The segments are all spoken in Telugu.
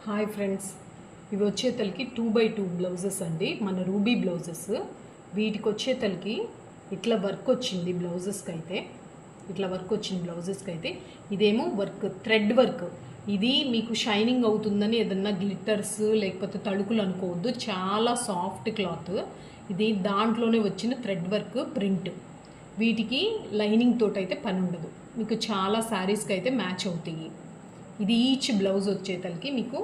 హాయ్ ఫ్రెండ్స్, ఇవి వచ్చేతలకి 2x2 బ్లౌజెస్ అండి. మన రూబీ బ్లౌజెస్. వీటికి వచ్చేతలకి ఇట్లా వర్క్ వచ్చింది బ్లౌజెస్కి అయితే. ఇదేమో వర్క్, థ్రెడ్ వర్క్. ఇది మీకు షైనింగ్ అవుతుందని ఏదన్నా గ్లిట్టర్స్ లేకపోతే తళుకులు అనుకోవద్దు. చాలా సాఫ్ట్ క్లాత్ ఇది. దాంట్లోనే వచ్చిన థ్రెడ్ వర్క్ ప్రింట్. వీటికి లైనింగ్ తోటి అయితే పని ఉండదు. మీకు చాలా శారీస్కి అయితే మ్యాచ్ అవుతాయి. ఇది ఈచ్ బ్లౌజ్ వచ్చేతలకి మీకు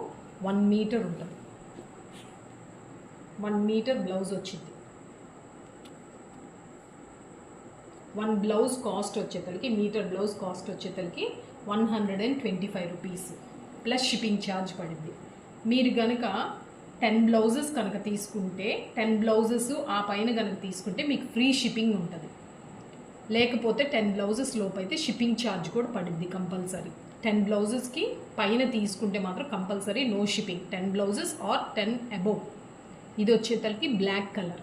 1 మీటర్ ఉంటుంది. 1 మీటర్ బ్లౌజ్ వచ్చింది. 1 బ్లౌజ్ కాస్ట్ వచ్చేతలకి, మీటర్ బ్లౌజ్ కాస్ట్ వచ్చేతలకి 125 రూపీస్ ప్లస్ షిప్పింగ్ ఛార్జ్ పడింది. మీరు కనుక 10 బ్లౌజెస్ కనుక తీసుకుంటే, 10 బ్లౌజెస్ ఆ పైన కనుక తీసుకుంటే మీకు ఫ్రీ షిప్పింగ్ ఉంటుంది. లేకపోతే 10 బ్లౌజెస్ లోపు అయితే షిప్పింగ్ ఛార్జ్ కూడా పడింది కంపల్సరీ. 10 బ్లౌజెస్కి పైన తీసుకుంటే మాత్రం compulsory no shipping. 10 blouses or 10 above. ఇది వచ్చేతలకి బ్లాక్ కలర్.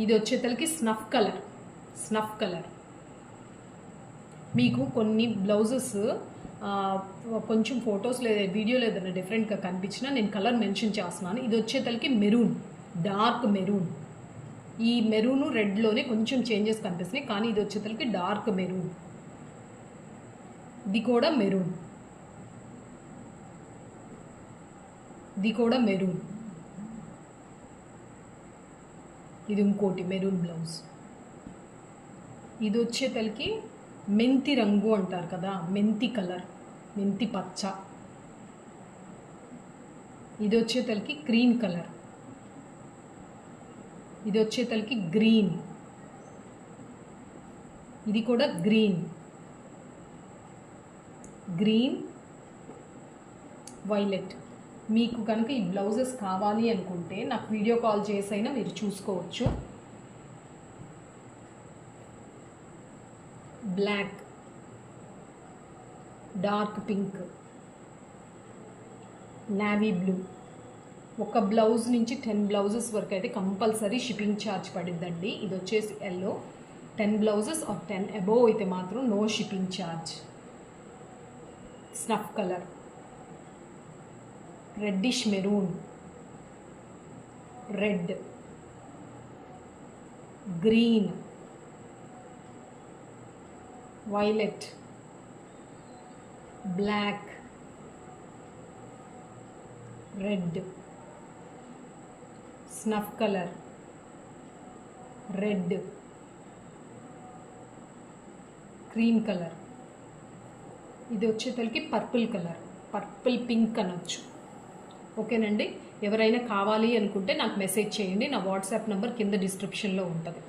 ఇది వచ్చేతలకి స్నఫ్ కలర్. మీకు కొన్ని బ్లౌజెస్ కొంచెం ఫొటోస్ లేదా వీడియోలో ఏదైనా డిఫరెంట్గా కనిపించినా నేను కలర్ మెన్షన్ చేస్తున్నాను. ఇది వచ్చేతలకి మెరూన్, డార్క్ మెరూన్. ఈ మెరూను రెడ్లోనే కొంచెం చేంజెస్ కనిపిస్తున్నాయి, కానీ ఇది వచ్చేతలకి డార్క్ మెరూన్. ఇది కూడా మెరూన్. ఇది ఇంకోటి మెరూన్ బ్లౌజ్. ఇది వచ్చేతలకి మెంతి రంగు అంటారు కదా, మెంతి కలర్, మెంతి పచ్చ. ఇది వచ్చేతలకి క్రీమ్ కలర్. ఇది వచ్చేతలకి గ్రీన్. ఇది కూడా గ్రీన్, వైలెట్. మీకు కనుక ఈ బ్లౌజెస్ కావాలి అనుకుంటే నాకు వీడియో కాల్ చేసైనా మీరు చూసుకోవచ్చు. Black, dark pink, navy blue. ఒక బ్లౌజ్ నుంచి 10 బ్లౌజెస్ వరకు అయితే కంపల్సరీ షిప్పింగ్ ఛార్జ్ పడిద్దండి. ఇది వచ్చేసి ఎల్లో. 10 బ్లౌజెస్ ఆర్ 10 అబోవ్ అయితే మాత్రం no shipping charge. Snuff colour, reddish maroon, red, green, violet, black, red, snuff colour, red, cream colour. ఇది వచ్చేతలకి పర్పుల్ కలర్, పర్పుల్ పింక్ అనొచ్చు. ఓకేనండి. ఎవరైనా కావాలి అనుకుంటే నాకు మెసేజ్ చేయండి. నా వాట్సాప్ నెంబర్ కింద డిస్క్రిప్షన్లో ఉంటుంది.